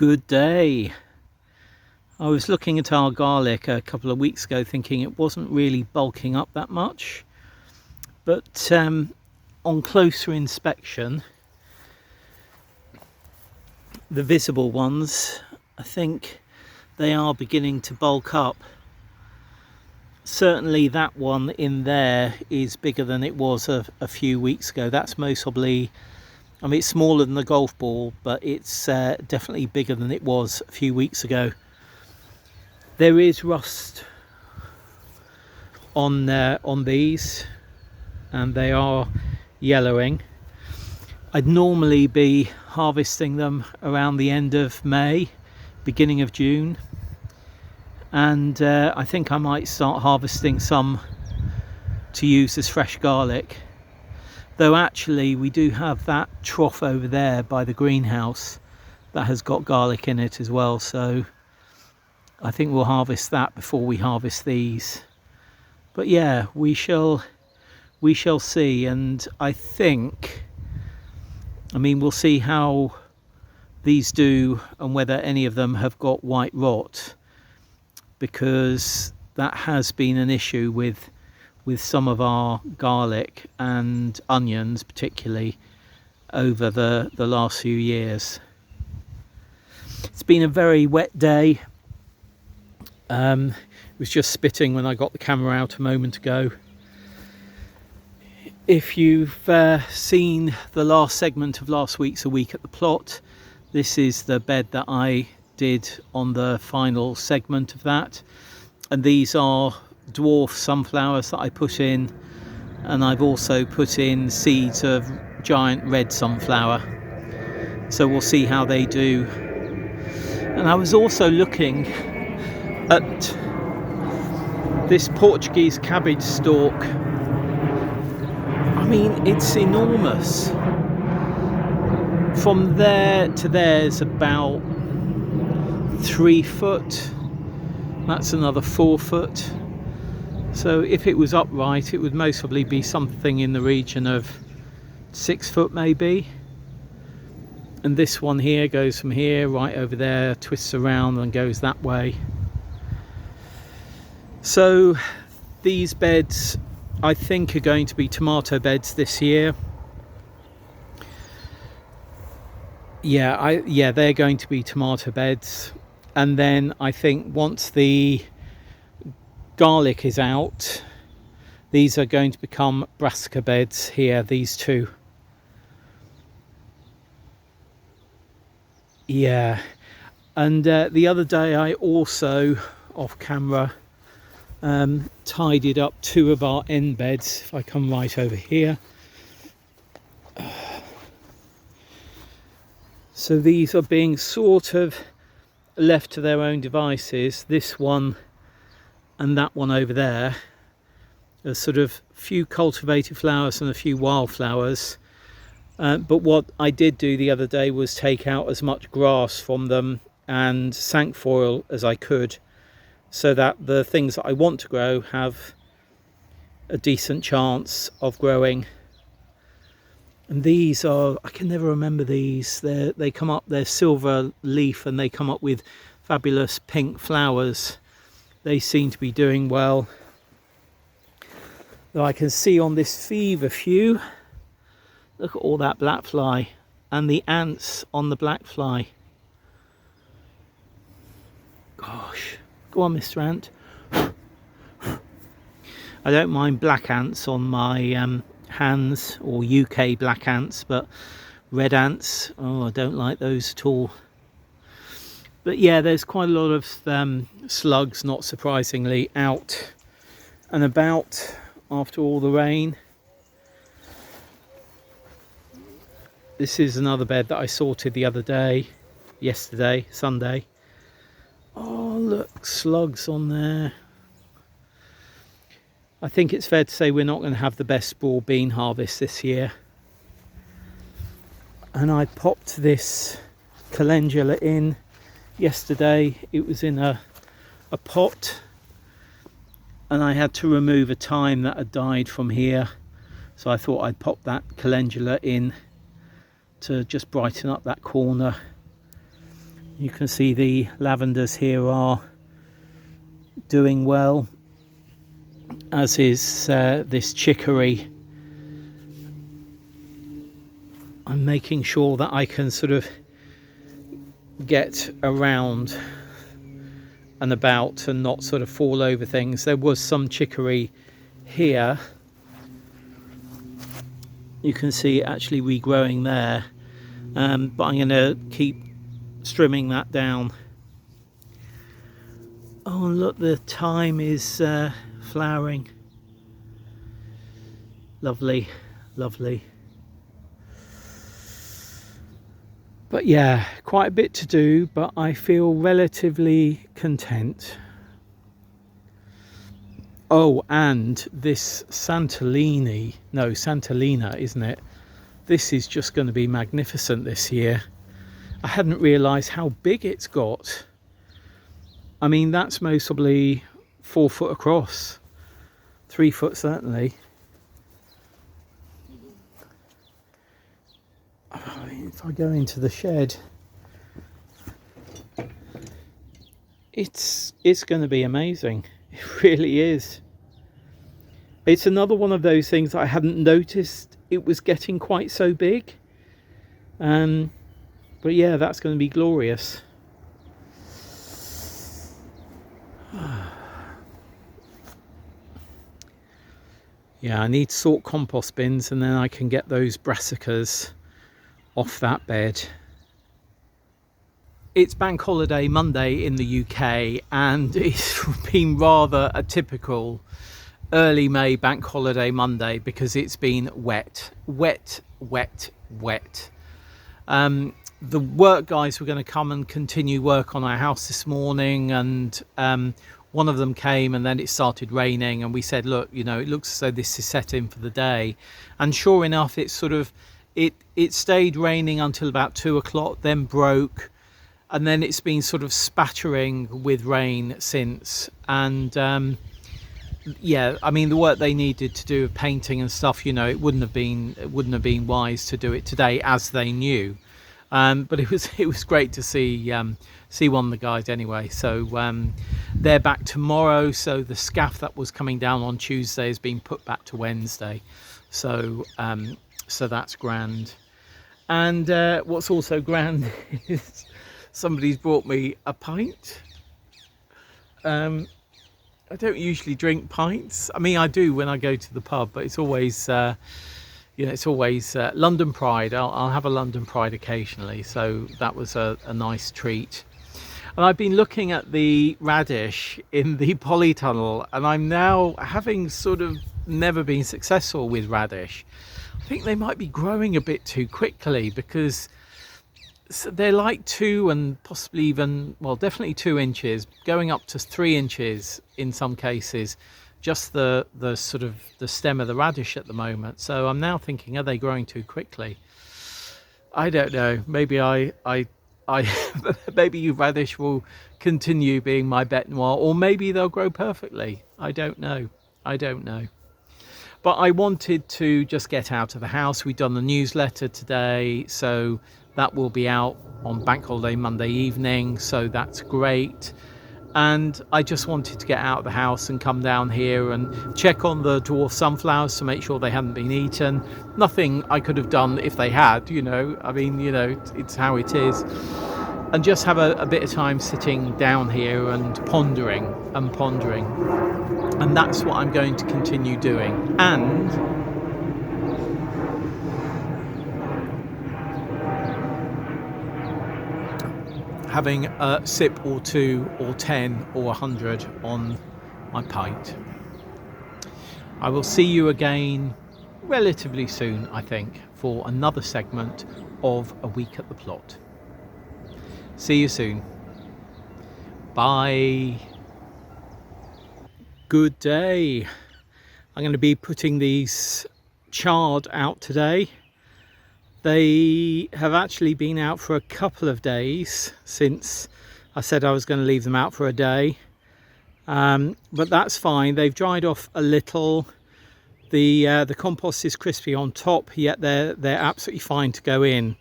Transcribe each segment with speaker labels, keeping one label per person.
Speaker 1: Good day. I was looking at our garlic a couple of weeks ago thinking it wasn't really bulking up that much, but on closer inspection, the visible ones, I think they are beginning to bulk up. Certainly that one in there is bigger than it was a few weeks ago. That's most probably, I mean, it's smaller than the golf ball, but it's definitely bigger than it was a few weeks ago. There is rust on these, and they are yellowing. I'd normally be harvesting them around the end of May, beginning of June, and I think I might start harvesting some to use as fresh garlic. Though actually we do have that trough over there by the greenhouse that has got garlic in it as well, so I think we'll harvest that before we harvest these. But yeah, we shall see, and I mean we'll see how these do and whether any of them have got white rot, because that has been an issue with some of our garlic and onions particularly over the last few years. It's been a very wet day. It was just spitting when I got the camera out a moment ago. If you've seen the last segment of last week's A Week at the Plot, this is the bed that I did on the final segment of that, and these are dwarf sunflowers that I put in, and I've also put in seeds of giant red sunflower, so we'll see how they do. And I was also looking at this Portuguese cabbage stalk. I mean, it's enormous. From there to there's about 3 foot. That's another 4 foot. So if it was upright, it would most probably be something in the region of 6 foot maybe. And this one here goes from here right over there, twists around and goes that way. So these beds I think are going to be tomato beds this year. Yeah, they're going to be tomato beds. And then I think once the garlic is out, these are going to become brassica beds here, these two. Yeah, and the other day I also, off camera, tidied up 2 of our end beds. If I come right over here, so these are being sort of left to their own devices. This one and that one over there, there's sort of few cultivated flowers and a few wildflowers, but what I did do the other day was take out as much grass from them and sancfoil as I could, so that the things that I want to grow have a decent chance of growing. And these are, I can never remember these, they come up, they're silver leaf, and they come up with fabulous pink flowers. They seem to be doing well. Though I can see on this feverfew, look at all that black fly and the ants on the black fly. Gosh, go on, Mr. Ant. I don't mind black ants on my hands, or UK black ants, but red ants, oh, I don't like those at all. But yeah, there's quite a lot of slugs, not surprisingly, out and about after all the rain. This is another bed that I sorted the other day, yesterday, Sunday. Oh, look, slugs on there. I think it's fair to say we're not going to have the best broad bean harvest this year. And I popped this calendula in yesterday. It was in a pot, and I had to remove a thyme that had died from here, so I thought I'd pop that calendula in to just brighten up that corner. You can see the lavenders here are doing well, as is this chicory. I'm making sure that I can sort of get around and about and not sort of fall over things. There was some chicory here. You can see it actually regrowing there, but I'm going to keep trimming that down. Oh, look, the thyme is flowering. Lovely, lovely. But yeah, quite a bit to do, but I feel relatively content. Oh, and this Santolina, isn't it? This is just going to be magnificent this year. I hadn't realised how big it's got. I mean, that's most probably 4 foot across, 3 foot certainly. If I go into the shed, it's going to be amazing. It really is. It's another one of those things I hadn't noticed it was getting quite so big. But yeah, that's going to be glorious. Yeah, I need to sort compost bins, and then I can get those brassicas off that bed. It's Bank Holiday Monday in the UK, and it's been rather a typical early May Bank Holiday Monday because it's been wet. The work guys were going to come and continue work on our house this morning, and one of them came, and then it started raining, and we said, look, you know, it looks as though this is set in for the day. And sure enough, it sort of it stayed raining until about 2 o'clock, then broke, and then it's been sort of spattering with rain since. And yeah, I mean, the work they needed to do of painting and stuff, you know, it wouldn't have been wise to do it today, as they knew. But it was great to see one of the guys anyway. So they're back tomorrow. So the scaff that was coming down on Tuesday has been put back to Wednesday. So that's grand. And what's also grand is somebody's brought me a pint. I don't usually drink pints. I mean, I do when I go to the pub, but it's always it's always London Pride. I'll have a London Pride occasionally, so that was a nice treat. And I've been looking at the radish in the polytunnel, and I'm now, having sort of never been successful with radish, I think they might be growing a bit too quickly, because they're like 2 and possibly even, well, definitely 2 inches, going up to 3 inches in some cases, just the sort of the stem of the radish at the moment. So I'm now thinking, are they growing too quickly? I don't know. Maybe maybe radish will continue being my bête noire, or maybe they'll grow perfectly. I don't know. But I wanted to just get out of the house. We've done the newsletter today, so that will be out on Bank Holiday Monday evening, so that's great. And I just wanted to get out of the house and come down here and check on the dwarf sunflowers to make sure they hadn't been eaten. Nothing I could have done if they had, you know. I mean, you know, it's how it is. And just have a bit of time sitting down here and pondering. And that's what I'm going to continue doing. And having a sip or 2 or 10 or 100 on my pint. I will see you again relatively soon, I think, for another segment of A Week at the Plot. See you soon. Bye. Good day. I'm going to be putting these chard out today. They have actually been out for a couple of days since I said I was going to leave them out for a day. But that's fine. They've dried off a little. The compost is crispy on top, yet they're absolutely fine to go in.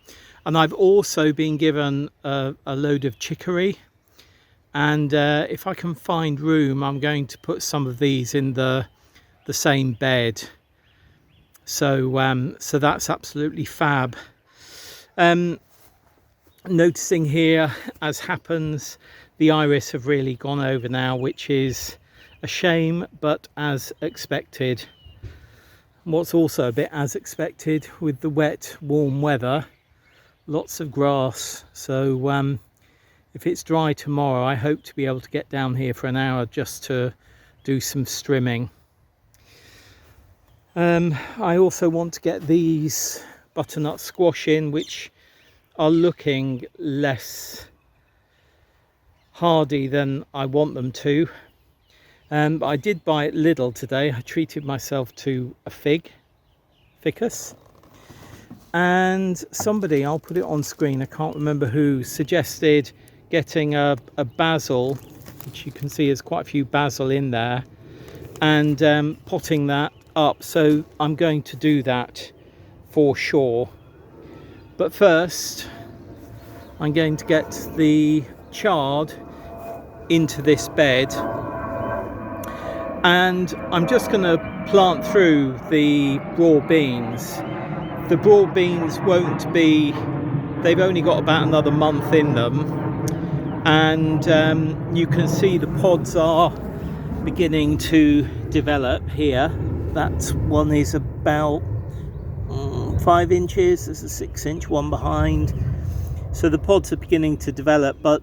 Speaker 1: And I've also been given a load of chicory, and if I can find room, I'm going to put some of these in the same bed. So so that's absolutely fab. Noticing here, as happens, the iris have really gone over now, which is a shame, but as expected. What's also a bit as expected with the wet, warm weather, lots of grass. So if it's dry tomorrow, I hope to be able to get down here for an hour just to do some strimming. I also want to get these butternut squash in, which are looking less hardy than I want them to. But I did buy at Lidl today. I treated myself to a ficus. And somebody, I'll put it on screen, I can't remember who, suggested getting a basil, which you can see there's quite a few basil in there, and potting that up. So I'm going to do that for sure. But first, I'm going to get the chard into this bed, and I'm just going to plant through the broad beans. The broad beans won't be, they've only got about another month in them, and you can see the pods are beginning to develop here. That one is about 5 inches, there's a 6-inch one behind. So the pods are beginning to develop, but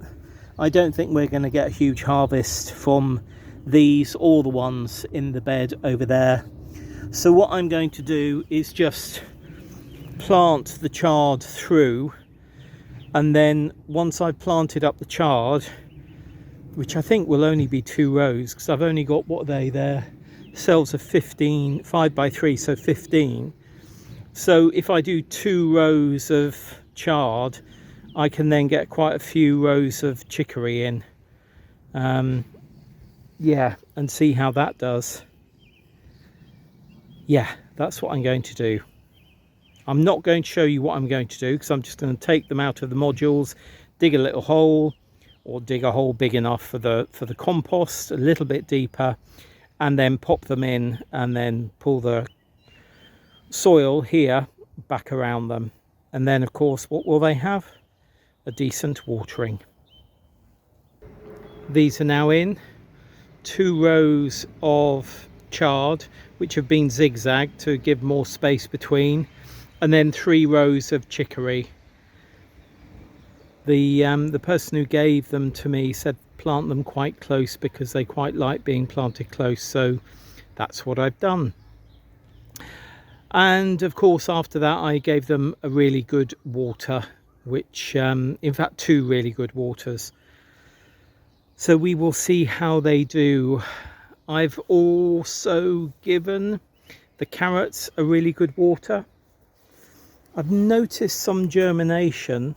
Speaker 1: I don't think we're going to get a huge harvest from these or the ones in the bed over there. So what I'm going to do is just plant the chard through, and then once I've planted up the chard, which I think will only be 2 rows, because I've only got, what are they, their cells of 15, 5 by 3, so 15. So if I do 2 rows of chard, I can then get quite a few rows of chicory in. Yeah, and see how that does. Yeah, that's what I'm going to do. I'm not going to show you what I'm going to do, because I'm just going to take them out of the modules, dig a little hole, or dig a hole big enough for the compost, a little bit deeper, and then pop them in, and then pull the soil here back around them. And then, of course, what will they have? A decent watering. These are now in 2 rows of chard, which have been zigzagged to give more space between, and then 3 rows of chicory. The person who gave them to me said plant them quite close because they quite like being planted close, so that's what I've done. And of course after that I gave them a really good water, which in fact 2 really good waters. So we will see how they do. I've also given the carrots a really good water. I've noticed some germination,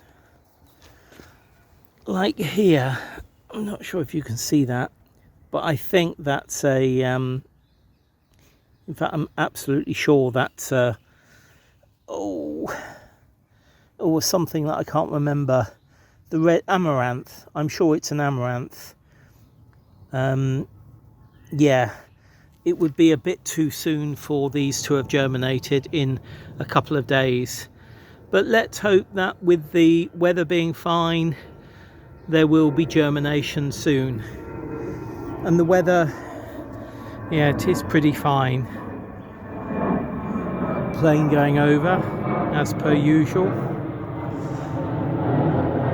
Speaker 1: like here. I'm not sure if you can see that, but I think that's a in fact I'm absolutely sure that's something that I can't remember. The red amaranth, I'm sure it's an amaranth. Yeah, it would be a bit too soon for these to have germinated in a couple of days, but let's hope that with the weather being fine, there will be germination soon. And the weather, yeah, it is pretty fine. Plane going over as per usual.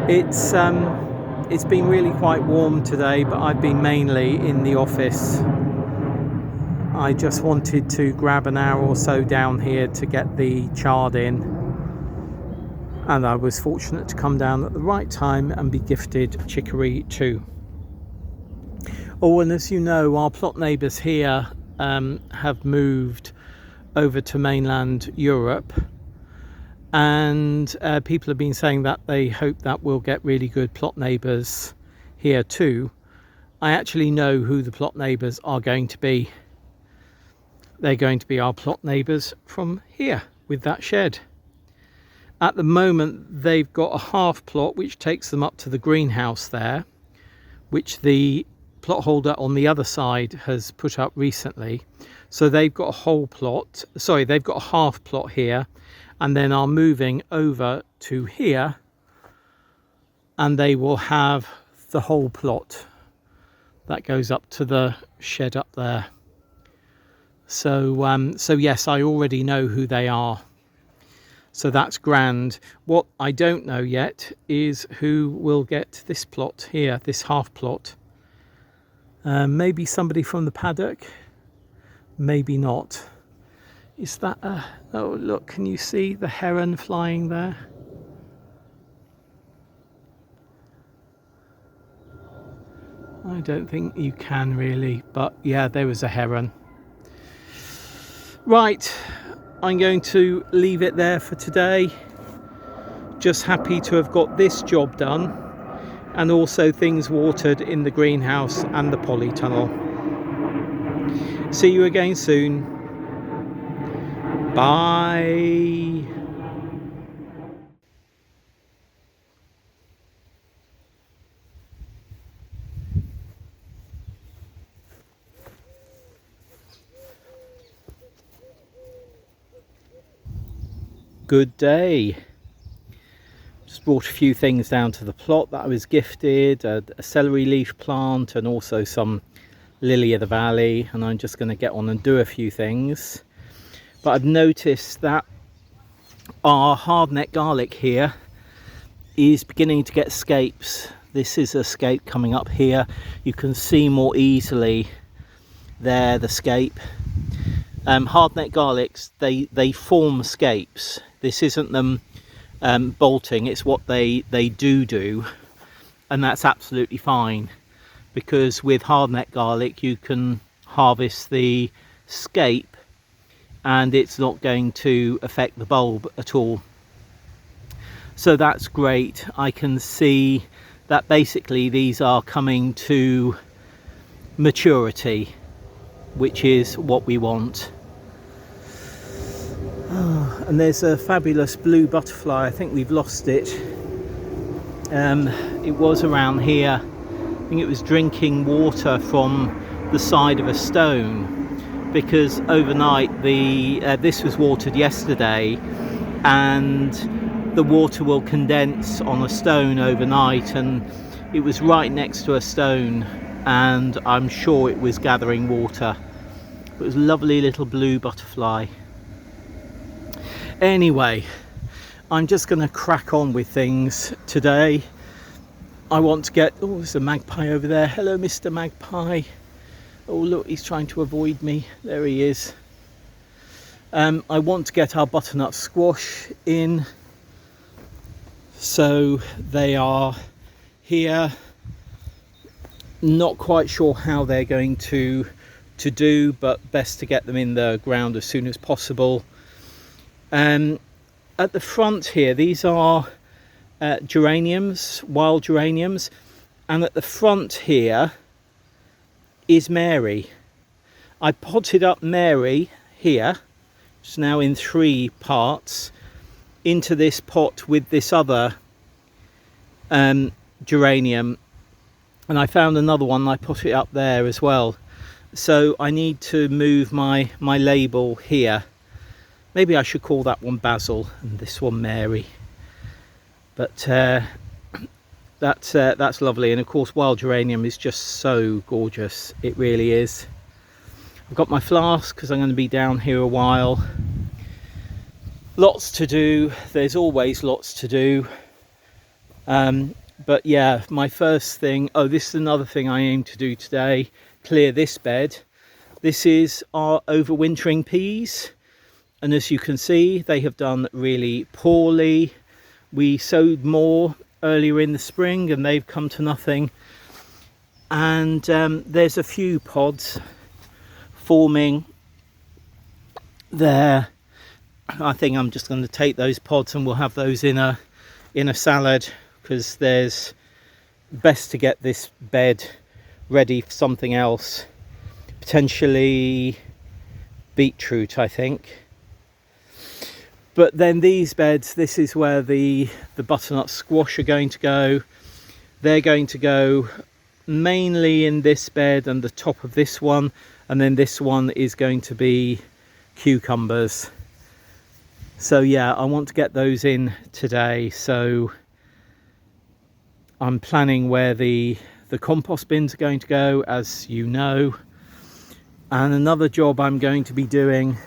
Speaker 1: It's been really quite warm today, but I've been mainly in the office. I just wanted to grab an hour or so down here to get the chard in, and I was fortunate to come down at the right time and be gifted chicory too. Oh, and as you know, our plot neighbours here have moved over to mainland Europe, and people have been saying that they hope that we'll get really good plot neighbours here too. I actually know who the plot neighbours are going to be. They're going to be our plot neighbours from here with that shed. At the moment they've got a half plot which takes them up to the greenhouse there, which the plot holder on the other side has put up recently. So they've got a whole plot, sorry, they've got a half plot here, and then are moving over to here, and they will have the whole plot that goes up to the shed up there. So so yes, I already know who they are, so that's grand. What I don't know yet is who will get this plot here, this half plot. Maybe somebody from the paddock, maybe not. Is that a, oh look, can you see the heron flying there? I don't think you can really, but yeah, there was a heron. Right, I'm going to leave it there for today. Just happy to have got this job done, and also things watered in the greenhouse and the polytunnel. See you again soon. Bye. Good day. Just brought a few things down to the plot that I was gifted, a celery leaf plant and also some lily of the valley, and I'm just going to get on and do a few things. But I've noticed that our hardneck garlic here is beginning to get scapes. This is a scape coming up here. You can see more easily there the scape. Hardneck garlics, they form scapes. This isn't them bolting, it's what they do, and that's absolutely fine, because with hardneck garlic you can harvest the scape and it's not going to affect the bulb at all. So that's great. I can see that basically these are coming to maturity, which is what we want. Oh, and there's a fabulous blue butterfly. I think we've lost it. It was around here. I think it was drinking water from the side of a stone, because overnight this was watered yesterday, and the water will condense on a stone overnight, and it was right next to a stone, and I'm sure it was gathering water. It was a lovely little blue butterfly. Anyway, I'm just going to crack on with things today. I want to get, oh, there's a magpie over there. Hello, Mr. Magpie. Oh look, he's trying to avoid me. There he is. I want to get our butternut squash in. So they are here. Not quite sure how they're going to do, but best to get them in the ground as soon as possible. At the front here, these are geraniums, wild geraniums, and at the front here is Mary. I potted up Mary here, it's now in 3 parts, into this pot with this other geranium, and I found another one and I put it up there as well. So I need to move my label here. Maybe I should call that one Basil and this one Mary. But that's lovely, and of course wild geranium is just so gorgeous. It really is. I've got my flask because I'm going to be down here a while. Lots to do. There's always lots to do. But yeah, my first thing, oh, this is another thing I aim to do today, clear this bed. This is our overwintering peas. And as you can see, they have done really poorly. We sowed more earlier in the spring and they've come to nothing. And there's a few pods forming there. I think I'm just going to take those pods and we'll have those in a salad, because there's best to get this bed ready for something else, potentially beetroot, I think. But then these beds, this is where the butternut squash are going to go. They're going to go mainly in this bed and the top of this one, and then this one is going to be cucumbers. So yeah, I want to get those in today. So I'm planning where the compost bins are going to go, as you know. And another job I'm going to be doing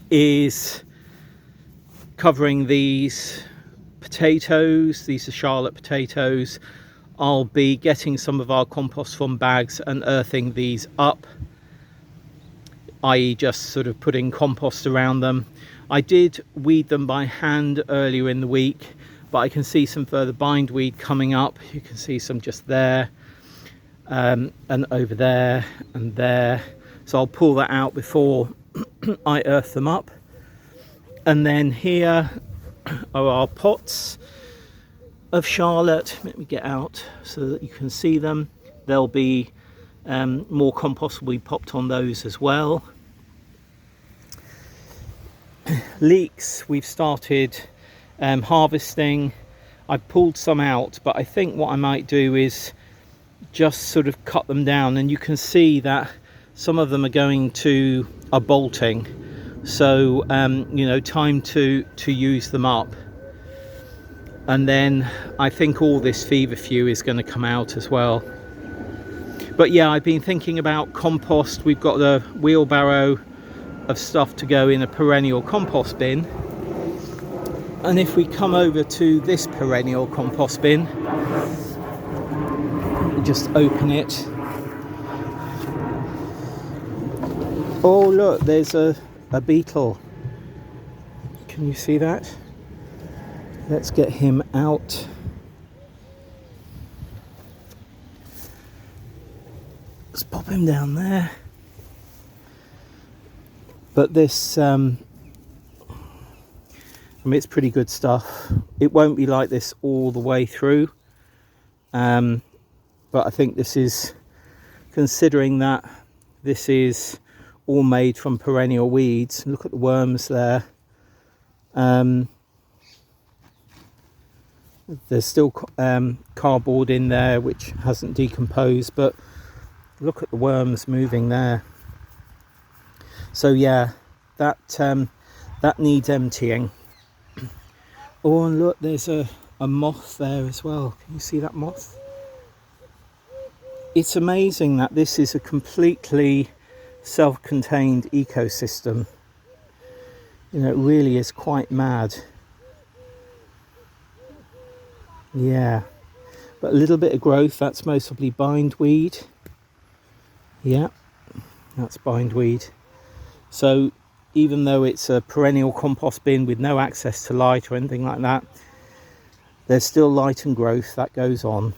Speaker 1: is covering these potatoes. These are Charlotte potatoes. I'll be getting some of our compost from bags and earthing these up, i.e. just sort of putting compost around them. I did weed them by hand earlier in the week, but I can see some further bindweed coming up. You can see some just there, and over there and there. So I'll pull that out before I earth them up. And then here are our pots of Charlotte. Let me get out so that you can see them. There'll be more compost will be popped on those as well. Leeks, we've started harvesting. I pulled some out, but I think what I might do is just sort of cut them down, and you can see that some of them are bolting. So you know, time to use them up. And then I think all this feverfew is going to come out as well. But yeah, I've been thinking about compost. We've got a wheelbarrow of stuff to go in a perennial compost bin. And if we come over to this perennial compost bin, just open it. Oh look, there's a beetle. Can you see that? Let's get him out. Let's pop him down there. But this, I mean, it's pretty good stuff. It won't be like this all the way through. But I think this is, considering that this is all made from perennial weeds. Look at the worms there. There's still cardboard in there which hasn't decomposed, but look at the worms moving there. So yeah, that needs emptying. Oh, and look, there's a moth there as well. Can you see that moth? It's amazing that this is a completely self-contained ecosystem. You know, it really is quite mad. Yeah, but a little bit of growth. That's mostly bindweed. Yeah, that's bindweed. So even though it's a perennial compost bin with no access to light or anything like that, there's still light and growth that goes on.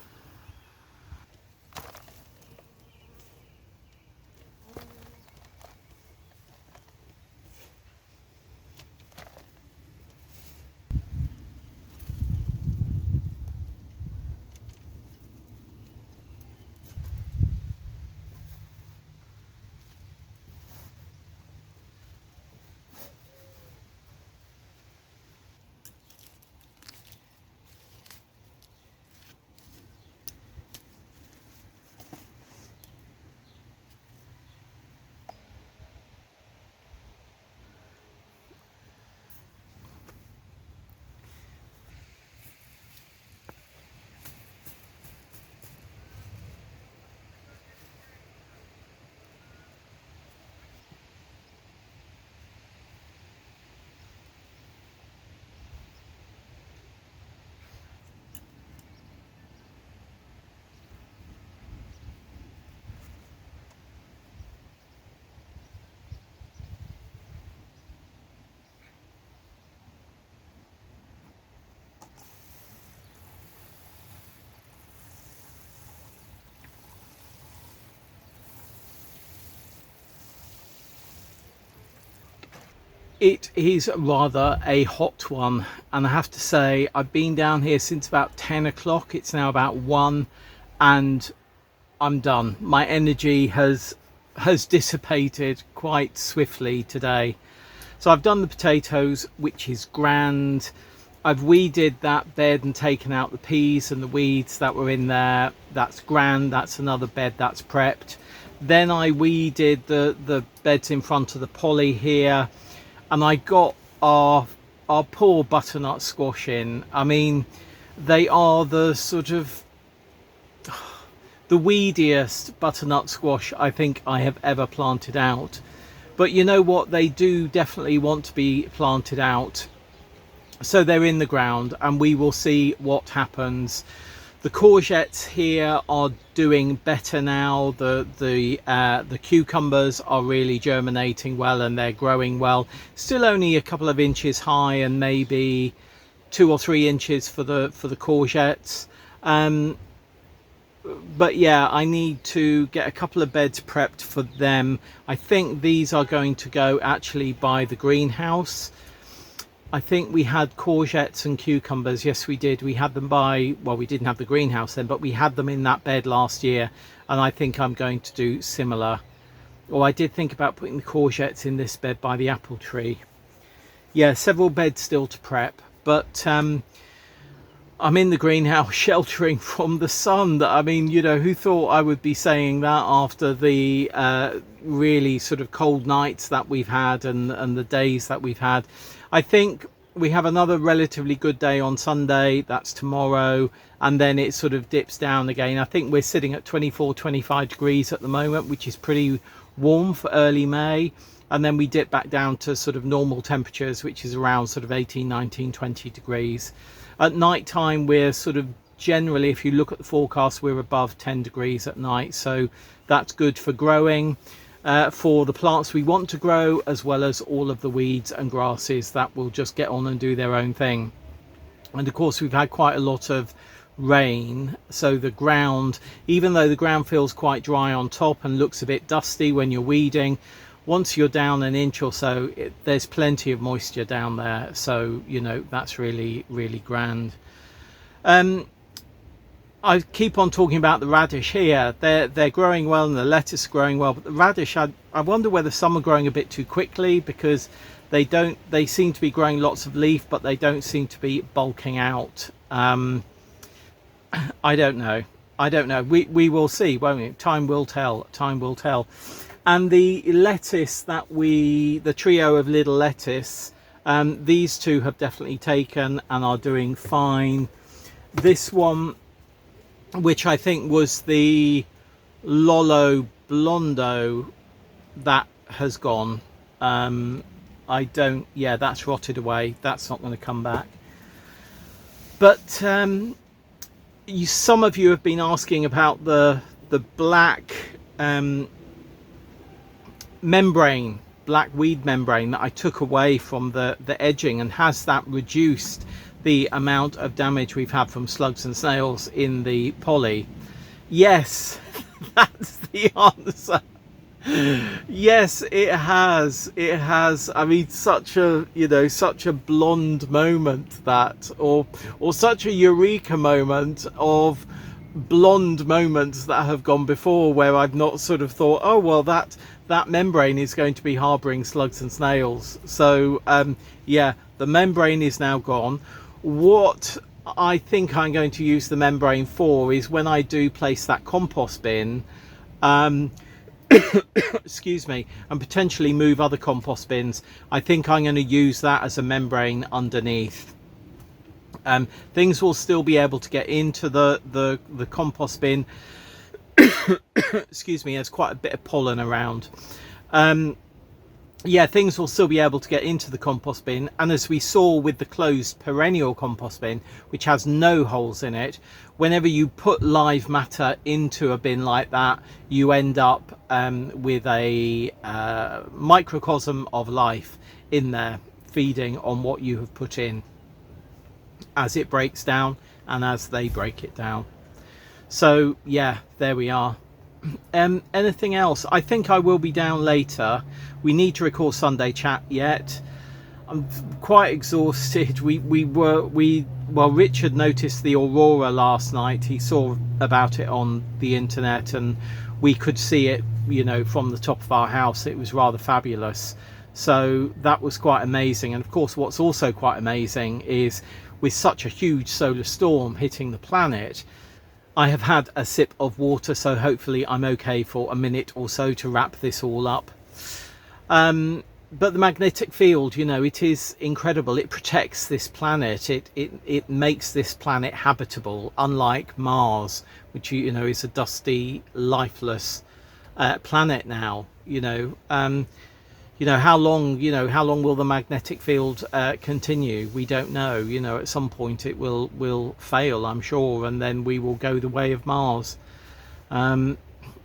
Speaker 1: It is rather a hot one, and I have to say I've been down here since about 10 o'clock. It's now about 1 and I'm done. My energy has dissipated quite swiftly today. So I've done the potatoes, which is grand. I've weeded that bed and taken out the peas and the weeds that were in there. That's grand. That's another bed that's prepped. Then I weeded the beds in front of the poly here, and I got our poor butternut squash in. I mean, they are the sort of the weediest butternut squash I think I have ever planted out. But you know what, they do definitely want to be planted out. So they're in the ground and we will see what happens. The courgettes here are doing better now. The cucumbers are really germinating well and they're growing well. Still only a couple of inches high and maybe 2 or 3 inches for the courgettes. But yeah, I need to get a couple of beds prepped for them. I think these are going to go actually by the greenhouse. I think we had courgettes and cucumbers. Yes, we did. We had them by, well, we didn't have the greenhouse then, but we had them in that bed last year. And I think I'm going to do similar. Or I did think about putting the courgettes in this bed by the apple tree. Yeah, several beds still to prep. But I'm in the greenhouse sheltering from the sun. I mean, you know, who thought I would be saying that after the really sort of cold nights that we've had and the days that we've had. I think we have another relatively good day on Sunday. That's tomorrow. And then it sort of dips down again. I think we're sitting at 24, 25 degrees at the moment, which is pretty warm for early May. And then we dip back down to sort of normal temperatures, which is around sort of 18, 19, 20 degrees. At night time, we're sort of generally, if you look at the forecast, we're above 10 degrees at night. So that's good for growing. For the plants we want to grow, as well as all of the weeds and grasses that will just get on and do their own thing. And of course, we've had quite a lot of rain, so the ground, even though the ground feels quite dry on top and looks a bit dusty when you're weeding, once you're down an inch or so, there's plenty of moisture down there. So, you know, that's really, really grand. I keep on talking about the radish here. They're growing well and the lettuce is growing well, but the radish, I wonder whether some are growing a bit too quickly, because they seem to be growing lots of leaf, but they don't seem to be bulking out. I don't know. We will see, won't we? Time will tell. And the lettuce the trio of little lettuce, these two have definitely taken and are doing fine. This one, which I think was the Lolo Blondo, that has gone. Yeah, that's rotted away. That's not going to come back. But some of you have been asking about the black membrane, black weed membrane that I took away from the edging, and has that reduced the amount of damage we've had from slugs and snails in the poly? Yes, that's the answer. Yes, it has. I mean, such a blonde moment, that, or such a eureka moment of blonde moments that have gone before, where I've not sort of thought, oh well, that membrane is going to be harboring slugs and snails. So yeah, the membrane is now gone. What I think I'm going to use the membrane for is when I do place that compost bin, excuse me, and potentially move other compost bins. I think I'm going to use that as a membrane underneath. Things will still be able to get into the compost bin. Excuse me, there's quite a bit of pollen around. Yeah, things will still be able to get into the compost bin, and as we saw with the closed perennial compost bin, which has no holes in it, whenever you put live matter into a bin like that, you end up with a microcosm of life in there, feeding on what you have put in as it breaks down and as they break it down. So yeah, there we are. Anything else? I think I will be down later. We need to record Sunday chat yet. I'm quite exhausted. Well, Richard noticed the aurora last night. He saw about it on the internet, and we could see it, you know, from the top of our house. It was rather fabulous. So that was quite amazing. And of course, what's also quite amazing is with such a huge solar storm hitting the planet, I have had a sip of water, so hopefully I'm okay for a minute or so to wrap this all up. But the magnetic field, you know, it is incredible. It protects this planet. It makes this planet habitable, unlike Mars, which, you know, is a dusty, lifeless planet now. How long will the magnetic field continue? We don't know. You know, at some point it will fail, I'm sure, and then we will go the way of Mars.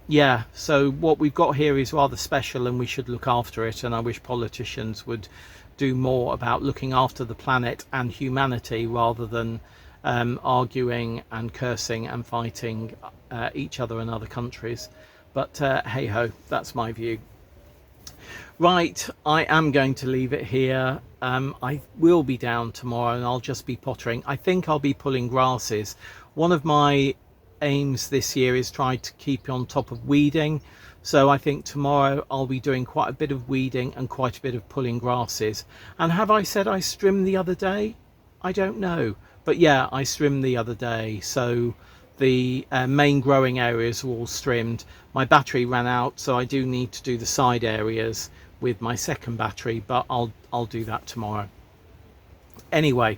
Speaker 1: Yeah, so what we've got here is rather special, and we should look after it, and I wish politicians would do more about looking after the planet and humanity, rather than arguing and cursing and fighting each other and other countries. But hey ho, that's my view. Right, I am going to leave it here. I will be down tomorrow and I'll just be pottering. I think I'll be pulling grasses. One of my aims this year is try to keep on top of weeding, so I think tomorrow I'll be doing quite a bit of weeding and quite a bit of pulling grasses. And have I said I strimmed the other day? I don't know, but yeah, I strimmed the other day, so the main growing areas are all strimmed. My battery ran out, so I do need to do the side areas with my second battery, but I'll do that tomorrow. Anyway,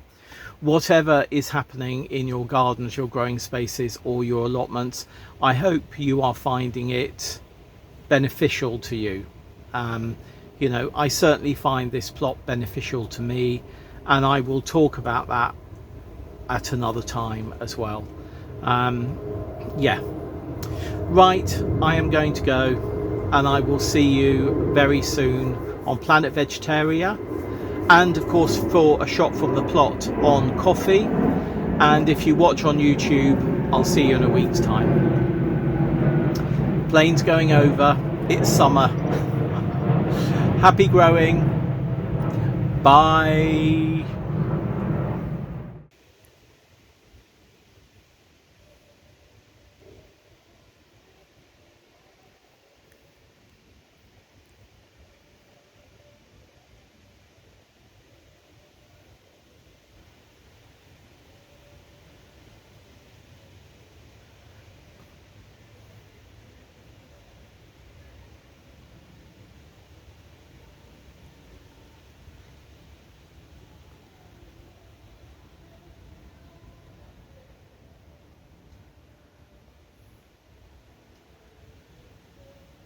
Speaker 1: whatever is happening in your gardens, your growing spaces, or your allotments, I hope you are finding it beneficial to you. I certainly find this plot beneficial to me, and I will talk about that at another time as well. Yeah, right, I am going to go, and I will see you very soon on Planet Vegetaria, and of course for a shot from the plot on coffee. And if you watch on YouTube, I'll see you in a week's time. Plane's going over, it's summer. Happy growing, bye.